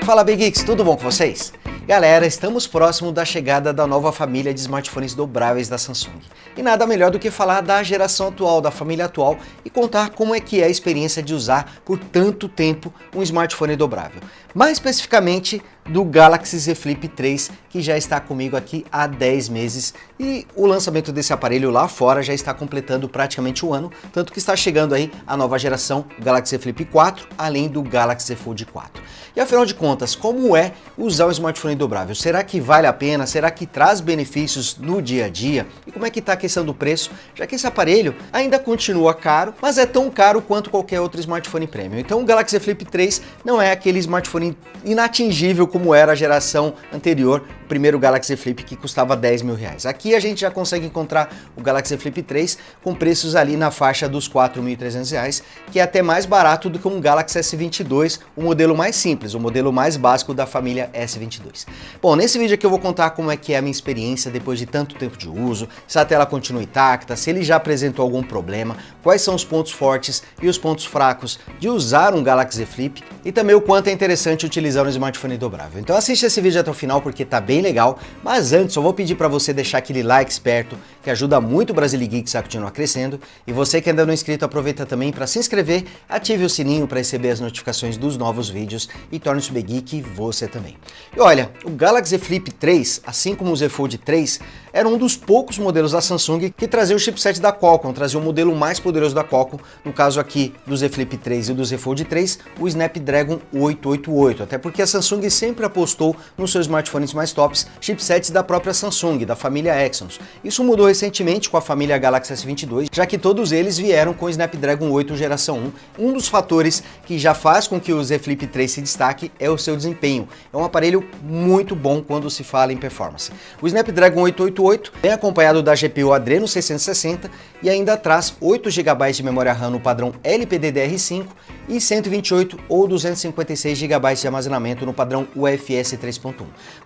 Fala Big Geeks, tudo bom com vocês? Galera, estamos próximo da chegada da nova família de smartphones dobráveis da Samsung. E nada melhor do que falar da geração atual, da família atual e contar como é que é a experiência de usar por tanto tempo um smartphone dobrável. Mais especificamente do Galaxy Z Flip 3, que já está comigo aqui há 10 meses e o lançamento desse aparelho lá fora já está completando praticamente um ano, tanto que está chegando aí a nova geração, o Galaxy Z Flip 4, além do Galaxy Z Fold 4. E afinal de contas, como é usar um smartphone dobrável? Será que vale a pena? Será que traz benefícios no dia a dia? E como é que está a questão do preço? Já que esse aparelho ainda continua caro, mas é tão caro quanto qualquer outro smartphone premium. Então o Galaxy Z Flip 3 não é aquele smartphone inatingível como era a geração anterior, o primeiro Galaxy Z Flip que custava 10 mil reais. Aqui a gente já consegue encontrar o Galaxy Z Flip 3 com preços ali na faixa dos 4.300 reais, que é até mais barato do que um Galaxy S22, o modelo mais simples, o modelo mais básico da família S22. Bom, nesse vídeo aqui eu vou contar como é que é a minha experiência depois de tanto tempo de uso, se a tela continua intacta, se ele já apresentou algum problema, quais são os pontos fortes e os pontos fracos de usar um Galaxy Z Flip e também o quanto é interessante utilizar um smartphone dobrável. Então assiste esse vídeo até o final porque tá bem legal, mas antes eu vou pedir para você deixar aquele like esperto que ajuda muito o Brasile Geeks a continuar crescendo, e você que ainda não é inscrito aproveita também para se inscrever, ative o sininho para receber as notificações dos novos vídeos e torne-se Big Geek você também. E olha, o Galaxy Z Flip 3, assim como o Z Fold 3, era um dos poucos modelos da Samsung que trazia o chipset da Qualcomm, trazia o modelo mais poderoso da Qualcomm, no caso aqui do Z Flip 3 e do Z Fold 3, o Snapdragon 888, até porque a Samsung sempre apostou nos seus smartphones mais tops chipsets da própria Samsung, da família Exynos. Isso mudou recentemente com a família Galaxy S22, já que todos eles vieram com o Snapdragon 8 geração 1. Um dos fatores que já faz com que o Z Flip 3 se destaque é o seu desempenho. É um aparelho muito bom quando se fala em performance. O Snapdragon 888 vem acompanhado da GPU Adreno 660 e ainda traz 8 GB de memória RAM no padrão LPDDR5 e 128 ou 256 GB de armazenamento no padrão UFS 3.1.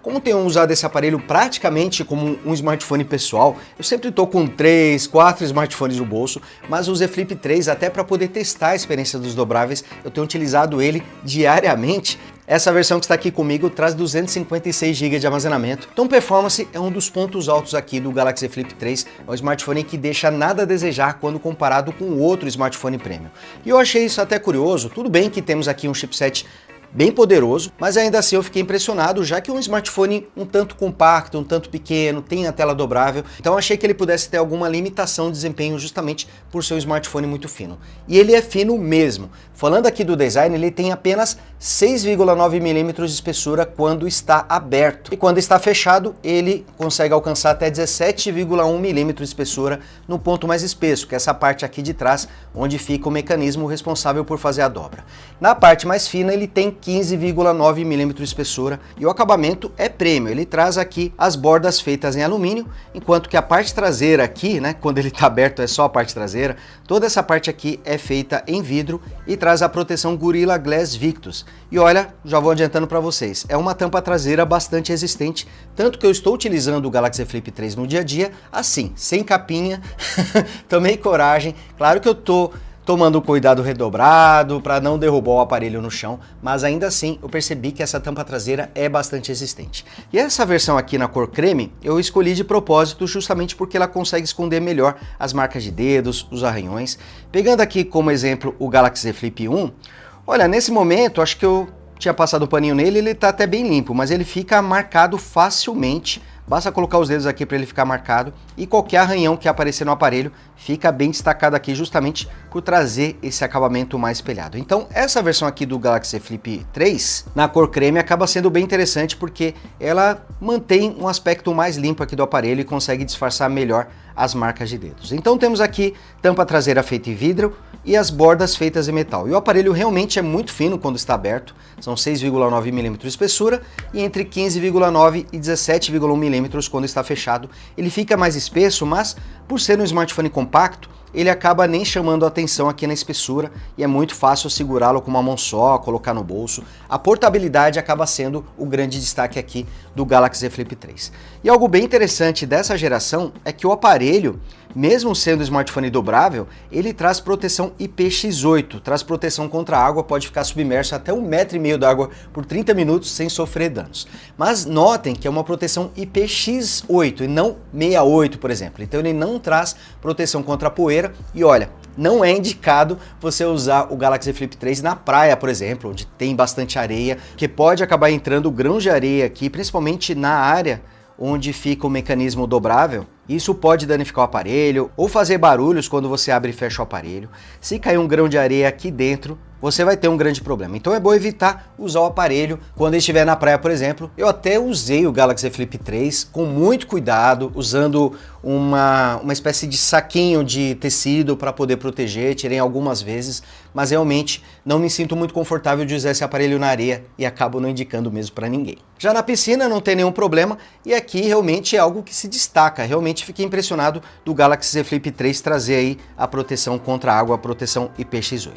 Como tenho usado esse aparelho praticamente como um smartphone pessoal, eu sempre estou com 3, 4 smartphones no bolso, mas o Z Flip 3, até para poder testar a experiência dos dobráveis, eu tenho utilizado ele diariamente. Essa versão que está aqui comigo traz 256 GB de armazenamento, então performance é um dos pontos altos aqui do Galaxy Flip 3, é um smartphone que deixa nada a desejar quando comparado com outro smartphone premium. E eu achei isso até curioso, tudo bem que temos aqui um chipset bem poderoso, mas ainda assim eu fiquei impressionado, já que é um smartphone um tanto compacto, um tanto pequeno, tem a tela dobrável, então achei que ele pudesse ter alguma limitação de desempenho justamente por ser um smartphone muito fino. E ele é fino mesmo. Falando aqui do design, ele tem apenas 6,9 mm de espessura quando está aberto, e quando está fechado ele consegue alcançar até 17,1 mm de espessura no ponto mais espesso, que é essa parte aqui de trás, onde fica o mecanismo responsável por fazer a dobra. Na parte mais fina ele tem 15,9 mm de espessura e o acabamento é premium. Ele traz aqui as bordas feitas em alumínio, enquanto que a parte traseira aqui, né, quando ele está aberto é só a parte traseira, toda essa parte aqui é feita em vidro e traz a proteção Gorilla Glass Victus. E olha, já vou adiantando para vocês, é uma tampa traseira bastante resistente, tanto que eu estou utilizando o Galaxy Flip 3 no dia a dia, assim, sem capinha, tomei coragem, claro que eu tô tomando cuidado redobrado para não derrubar o aparelho no chão, mas ainda assim eu percebi que essa tampa traseira é bastante resistente. E essa versão aqui na cor creme eu escolhi de propósito justamente porque ela consegue esconder melhor as marcas de dedos, os arranhões. Pegando aqui como exemplo o Galaxy Z Flip 1, olha, nesse momento acho que eu tinha passado o paninho nele, ele está até bem limpo, mas ele fica marcado facilmente. Basta colocar os dedos aqui para ele ficar marcado e qualquer arranhão que aparecer no aparelho fica bem destacado aqui justamente por trazer esse acabamento mais espelhado. Então essa versão aqui do Galaxy Flip 3 na cor creme acaba sendo bem interessante porque ela mantém um aspecto mais limpo aqui do aparelho e consegue disfarçar melhor as marcas de dedos. Então temos aqui tampa traseira feita em vidro e as bordas feitas em metal. E o aparelho realmente é muito fino quando está aberto, são 6,9 mm de espessura e entre 15,9 e 17,1 mm quando está fechado. Ele fica mais espesso, mas por ser um smartphone compacto, ele acaba nem chamando a atenção aqui na espessura e é muito fácil segurá-lo com uma mão só, colocar no bolso. A portabilidade acaba sendo o grande destaque aqui do Galaxy Z Flip 3. E algo bem interessante dessa geração é que o aparelho, mesmo sendo smartphone dobrável, ele traz proteção IPX8, traz proteção contra a água, pode ficar submerso até 1,5 m d'água por 30 minutos sem sofrer danos. Mas notem que é uma proteção IPX8 e não 68, por exemplo. Então ele não traz proteção contra a poeira e olha, não é indicado você usar o Galaxy Flip 3 na praia, por exemplo, onde tem bastante areia, que pode acabar entrando grãos de areia aqui, principalmente na área onde fica o mecanismo dobrável. Isso pode danificar o aparelho ou fazer barulhos quando você abre e fecha o aparelho. Se cair um grão de areia aqui dentro, você vai ter um grande problema. Então é bom evitar usar o aparelho quando estiver na praia, por exemplo. Eu até usei o Galaxy Flip 3 com muito cuidado, usando uma espécie de saquinho de tecido para poder proteger, tirei algumas vezes, mas realmente não me sinto muito confortável de usar esse aparelho na areia e acabo não indicando mesmo para ninguém. Já na piscina não tem nenhum problema e aqui realmente é algo que se destaca. Realmente fiquei impressionado do Galaxy Z Flip 3 trazer aí a proteção contra a água, a proteção IPX8.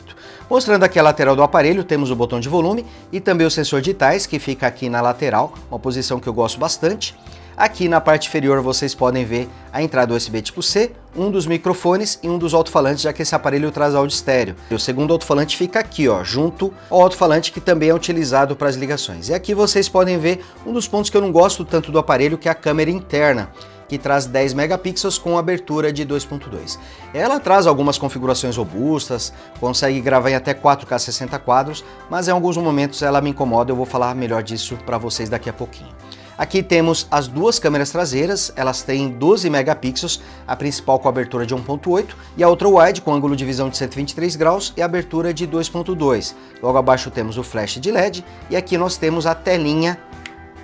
Mostrando aqui a lateral do aparelho, temos o botão de volume e também o sensor de tais, que fica aqui na lateral, uma posição que eu gosto bastante. Aqui na parte inferior vocês podem ver a entrada USB tipo C, um dos microfones e um dos alto-falantes, já que esse aparelho traz áudio estéreo. E o segundo alto-falante fica aqui, ó, junto ao alto-falante que também é utilizado para as ligações. E aqui vocês podem ver um dos pontos que eu não gosto tanto do aparelho, que é a câmera interna, que traz 10 megapixels com abertura de 2.2. Ela traz algumas configurações robustas, consegue gravar em até 4K 60 quadros, mas em alguns momentos ela me incomoda, eu vou falar melhor disso para vocês daqui a pouquinho. Aqui temos as duas câmeras traseiras, elas têm 12 megapixels, a principal com abertura de 1.8 e a outra wide com ângulo de visão de 123 graus e abertura de 2.2. Logo abaixo temos o flash de LED e aqui nós temos a telinha,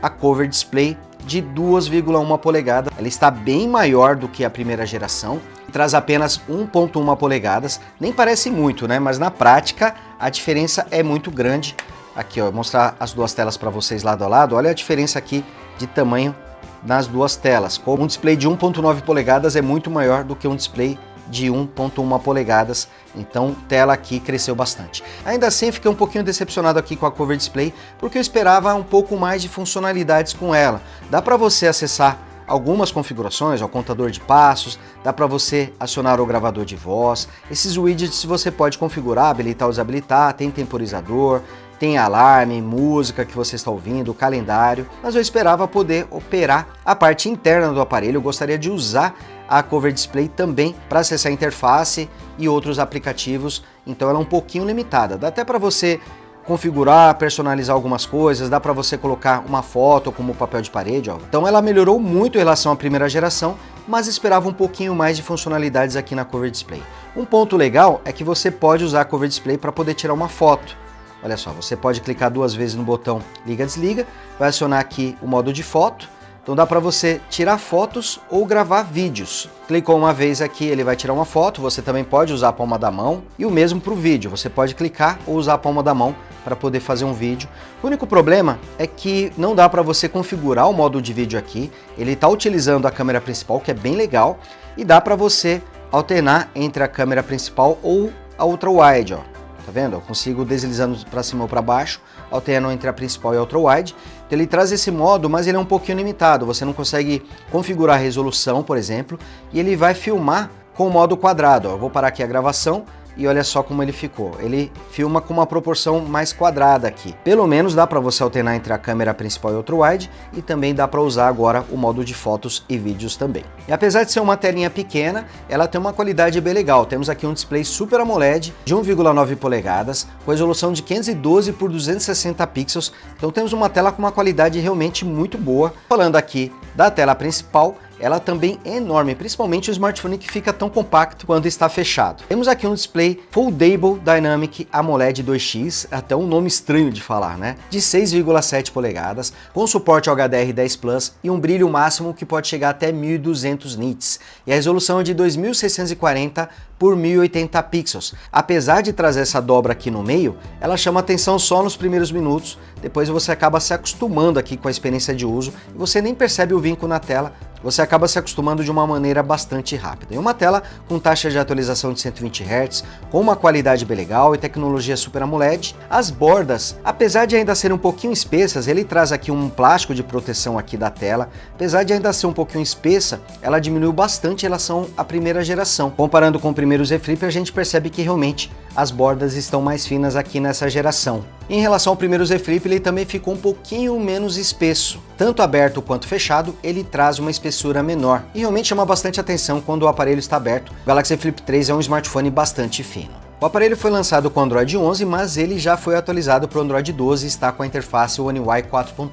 a cover display de 2,1 polegadas. Ela está bem maior do que a primeira geração, traz apenas 1,1 polegadas, nem parece muito, né? Mas na prática a diferença é muito grande. Aqui, ó, vou mostrar as duas telas para vocês lado a lado. Olha a diferença aqui de tamanho nas duas telas. Como um display de 1,9 polegadas é muito maior do que um display de 1,1 polegadas, então tela aqui cresceu bastante. Ainda assim, fiquei um pouquinho decepcionado aqui com a cover display, porque eu esperava um pouco mais de funcionalidades com ela. Dá para você acessar algumas configurações, o contador de passos, dá para você acionar o gravador de voz. Esses widgets você pode configurar, habilitar ou desabilitar, tem temporizador, tem alarme, música que você está ouvindo, calendário, mas eu esperava poder operar a parte interna do aparelho. Eu gostaria de usar a cover display também para acessar a interface e outros aplicativos, então ela é um pouquinho limitada. Dá até para você configurar, personalizar algumas coisas, dá para você colocar uma foto como papel de parede, ó. Então ela melhorou muito em relação à primeira geração, mas esperava um pouquinho mais de funcionalidades aqui na cover display. Um ponto legal é que você pode usar a cover display para poder tirar uma foto. Olha só, você pode clicar duas vezes no botão liga-desliga, vai acionar aqui o modo de foto, então dá para você tirar fotos ou gravar vídeos. Clicou uma vez aqui, ele vai tirar uma foto, você também pode usar a palma da mão e o mesmo para o vídeo, você pode clicar ou usar a palma da mão para poder fazer um vídeo. O único problema é que não dá para você configurar o modo de vídeo aqui, ele está utilizando a câmera principal, que é bem legal, e dá para você alternar entre a câmera principal ou a ultra wide, ó. Tá vendo? Eu consigo deslizando para cima ou para baixo, alternando entre a principal e a ultra wide. Então ele traz esse modo, mas ele é um pouquinho limitado. Você não consegue configurar a resolução, por exemplo, e ele vai filmar com o modo quadrado. Ó, eu vou parar aqui a gravação e olha só como ele ficou. Ele filma com uma proporção mais quadrada aqui. Pelo menos dá para você alternar entre a câmera principal e ultra wide e também dá para usar agora o modo de fotos e vídeos também. E apesar de ser uma telinha pequena, ela tem uma qualidade bem legal. Temos aqui um display Super AMOLED de 1,9 polegadas, com resolução de 512 por 260 pixels. Então temos uma tela com uma qualidade realmente muito boa. Falando aqui da tela principal, ela também é enorme, principalmente o smartphone que fica tão compacto quando está fechado. Temos aqui um display Foldable Dynamic AMOLED 2X, até um nome estranho de falar, né? De 6,7 polegadas, com suporte ao HDR10 Plus e um brilho máximo que pode chegar até 1200 nits. E a resolução é de 2640 por 1080 pixels. Apesar de trazer essa dobra aqui no meio, ela chama atenção só nos primeiros minutos, depois você acaba se acostumando aqui com a experiência de uso e você nem percebe o vinco na tela, você acaba se acostumando de uma maneira bastante rápida. E uma tela com taxa de atualização de 120 Hz, com uma qualidade bem legal e tecnologia Super AMOLED. As bordas, apesar de ainda serem um pouquinho espessas, ele traz aqui um plástico de proteção aqui da tela. Apesar de ainda ser um pouquinho espessa, ela diminuiu bastante em relação à primeira geração. Comparando com o primeiro Z Flip, a gente percebe que realmente as bordas estão mais finas aqui nessa geração. Em relação ao primeiro Z Flip, ele também ficou um pouquinho menos espesso. Tanto aberto quanto fechado, ele traz uma espessura menor. E realmente chama bastante atenção quando o aparelho está aberto. O Galaxy Flip 3 é um smartphone bastante fino. O aparelho foi lançado com Android 11, mas ele já foi atualizado para o Android 12 e está com a interface One UI 4.1.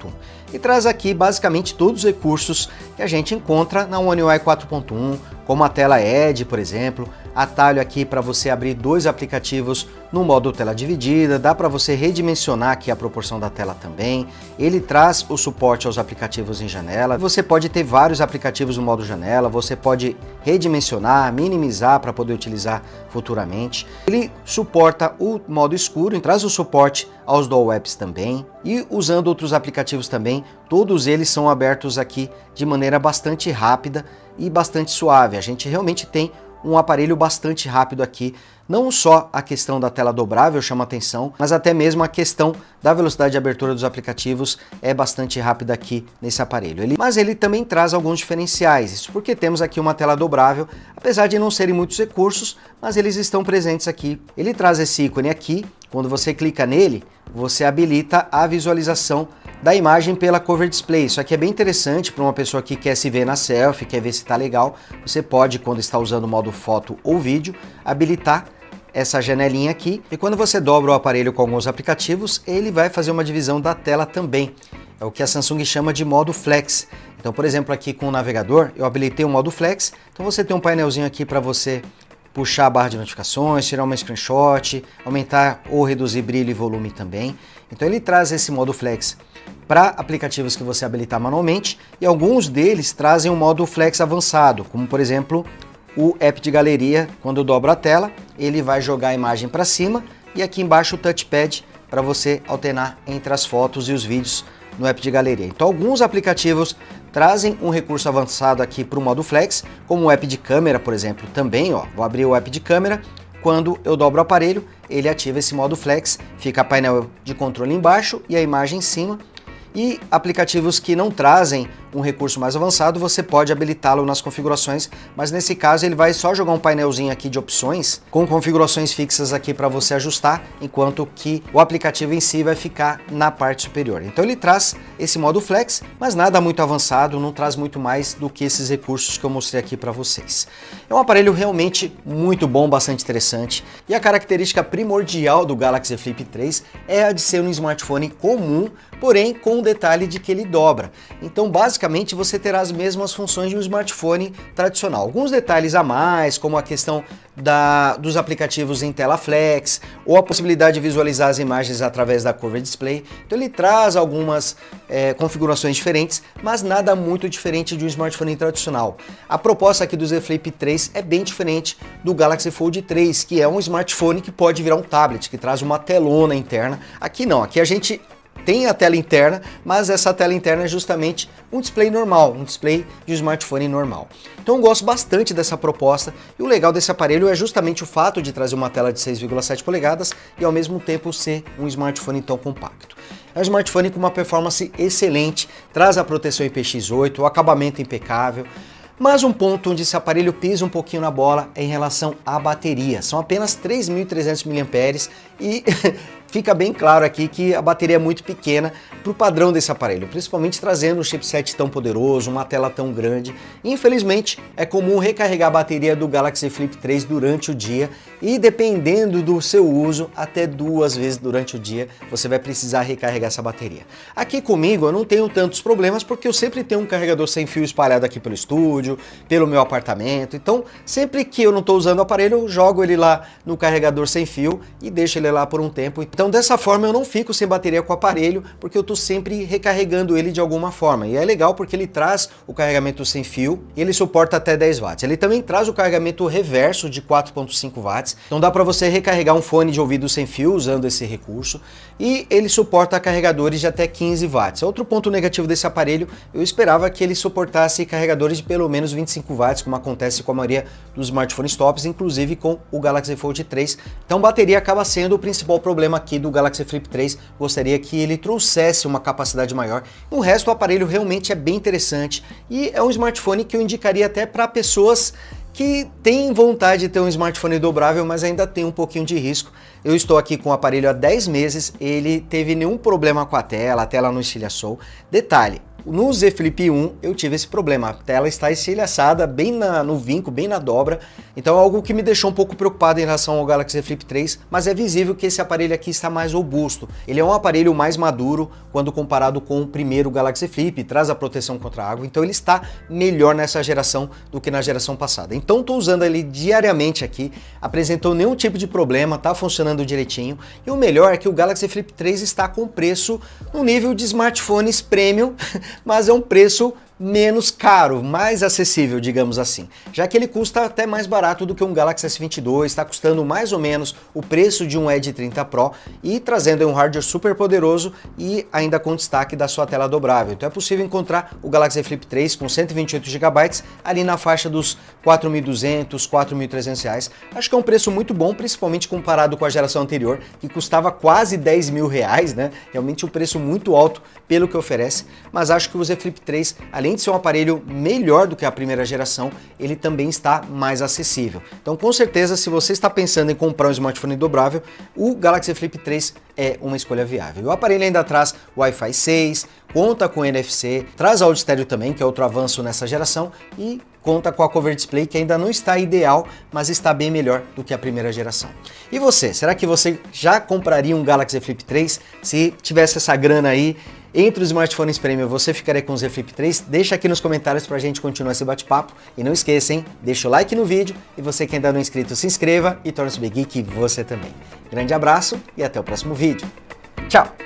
E traz aqui basicamente todos os recursos que a gente encontra na One UI 4.1, como a tela Edge, por exemplo, atalho aqui para você abrir dois aplicativos no modo tela dividida, dá para você redimensionar aqui a proporção da tela também. Ele traz o suporte aos aplicativos em janela, você pode ter vários aplicativos no modo janela, você pode redimensionar, minimizar para poder utilizar futuramente. Ele suporta o modo escuro, traz o suporte aos Dual Apps também, e usando outros aplicativos também, todos eles são abertos aqui de maneira bastante rápida e bastante suave. A gente realmente tem um aparelho bastante rápido aqui, não só a questão da tela dobrável chama atenção, mas até mesmo a questão da velocidade de abertura dos aplicativos é bastante rápida aqui nesse aparelho. Mas ele também traz alguns diferenciais, isso porque temos aqui uma tela dobrável, apesar de não serem muitos recursos, mas eles estão presentes aqui. Ele traz esse ícone aqui, quando você clica nele, você habilita a visualização da imagem pela Cover Display. Isso aqui é bem interessante para uma pessoa que quer se ver na selfie, quer ver se está legal. Você pode, quando está usando o modo foto ou vídeo, habilitar essa janelinha aqui, e quando você dobra o aparelho com alguns aplicativos, ele vai fazer uma divisão da tela também. É o que a Samsung chama de modo Flex. Então, por exemplo, aqui com o navegador, eu habilitei o modo Flex, então você tem um painelzinho aqui para você puxar a barra de notificações, tirar uma screenshot, aumentar ou reduzir brilho e volume também. Então ele traz esse modo Flex para aplicativos que você habilitar manualmente, e alguns deles trazem um modo Flex avançado, como por exemplo o app de galeria. Quando eu dobro a tela, ele vai jogar a imagem para cima, e aqui embaixo o touchpad para você alternar entre as fotos e os vídeos no app de galeria. Então alguns aplicativos trazem um recurso avançado aqui para o modo Flex, como o app de câmera, por exemplo, também, ó, vou abrir o app de câmera, quando eu dobro o aparelho, ele ativa esse modo Flex, fica painel de controle embaixo e a imagem em cima. E aplicativos que não trazem um recurso mais avançado, você pode habilitá-lo nas configurações, mas nesse caso ele vai só jogar um painelzinho aqui de opções, com configurações fixas aqui para você ajustar, enquanto que o aplicativo em si vai ficar na parte superior. Então ele traz esse modo Flex, mas nada muito avançado, não traz muito mais do que esses recursos que eu mostrei aqui para vocês. É um aparelho realmente muito bom, bastante interessante, e a característica primordial do Galaxy Flip 3 é a de ser um smartphone comum, porém com o detalhe de que ele dobra. Então basicamente você terá as mesmas funções de um smartphone tradicional. Alguns detalhes a mais, como a questão dos aplicativos em tela flex, ou a possibilidade de visualizar as imagens através da Cover Display. Então ele traz algumas configurações diferentes, mas nada muito diferente de um smartphone tradicional. A proposta aqui do Z Flip 3 é bem diferente do Galaxy Fold 3, que é um smartphone que pode virar um tablet, que traz uma telona interna. Aqui não, aqui a gente tem a tela interna, mas essa tela interna é justamente um display normal, um display de um smartphone normal. Então eu gosto bastante dessa proposta, e o legal desse aparelho é justamente o fato de trazer uma tela de 6,7 polegadas e ao mesmo tempo ser um smartphone tão compacto. É um smartphone com uma performance excelente, traz a proteção IPX8, o acabamento impecável, mas um ponto onde esse aparelho pisa um pouquinho na bola é em relação à bateria. São apenas 3.300 mAh e fica bem claro aqui que a bateria é muito pequena para o padrão desse aparelho, principalmente trazendo um chipset tão poderoso, uma tela tão grande. Infelizmente, é comum recarregar a bateria do Galaxy Flip 3 durante o dia, e dependendo do seu uso, até 2 vezes durante o dia você vai precisar recarregar essa bateria. Aqui comigo eu não tenho tantos problemas, porque eu sempre tenho um carregador sem fio espalhado aqui pelo estúdio, pelo meu apartamento. Então sempre que eu não estou usando o aparelho, eu jogo ele lá no carregador sem fio e deixo ele lá por um tempo. Então dessa forma eu não fico sem bateria com o aparelho, porque eu estou sempre recarregando ele de alguma forma. E é legal porque ele traz o carregamento sem fio e ele suporta até 10 watts. Ele também traz o carregamento reverso de 4.5 watts, então dá para você recarregar um fone de ouvido sem fio usando esse recurso. E ele suporta carregadores de até 15 watts. Outro ponto negativo desse aparelho, eu esperava que ele suportasse carregadores de pelo menos 25 watts, como acontece com a maioria dos smartphones tops, inclusive com o Galaxy Fold 3. Então bateria acaba sendo o principal problema aqui do Galaxy Flip 3, gostaria que ele trouxesse uma capacidade maior. O resto do aparelho realmente é bem interessante e é um smartphone que eu indicaria até para pessoas que têm vontade de ter um smartphone dobrável, mas ainda tem um pouquinho de risco. Eu estou aqui com o aparelho há 10 meses, ele teve nenhum problema com a tela não estilhaçou. Detalhe, no Z Flip 1 eu tive esse problema, a tela está estilhaçada bem no vinco, bem na dobra, então é algo que me deixou um pouco preocupado em relação ao Galaxy Flip 3, mas é visível que esse aparelho aqui está mais robusto. Ele é um aparelho mais maduro quando comparado com o primeiro Galaxy Flip, traz a proteção contra a água, então ele está melhor nessa geração do que na geração passada. Então estou usando ele diariamente aqui, apresentou nenhum tipo de problema, está funcionando direitinho, e o melhor é que o Galaxy Flip 3 está com preço no nível de smartphones premium, mas é um preço menos caro, mais acessível, digamos assim, já que ele custa até mais barato do que um Galaxy S22, está custando mais ou menos o preço de um Edge 30 Pro e trazendo um hardware super poderoso e ainda com destaque da sua tela dobrável. Então é possível encontrar o Galaxy Flip 3 com 128 GB ali na faixa dos R$ 4.200, R$ 4.300. Acho que é um preço muito bom, principalmente comparado com a geração anterior, que custava quase R$ 10.000, né? Realmente um preço muito alto pelo que oferece, mas acho que o Z Flip 3, além de ser um aparelho melhor do que a primeira geração, ele também está mais acessível. Então com certeza, se você está pensando em comprar um smartphone dobrável, o Galaxy Flip 3 é uma escolha viável. O aparelho ainda traz Wi-Fi 6, conta com NFC, traz áudio estéreo também, que é outro avanço nessa geração, e conta com a Cover Display, que ainda não está ideal, mas está bem melhor do que a primeira geração. E você, será que você já compraria um Galaxy Flip 3? Se tivesse essa grana aí, entre os smartphones premium, você ficaria com o Z Flip 3? Deixa aqui nos comentários pra gente continuar esse bate-papo. E não esqueça, hein? Deixa o like no vídeo e você que ainda não é inscrito, se inscreva e torne-se Big Geek você também. Grande abraço e até o próximo vídeo. Tchau!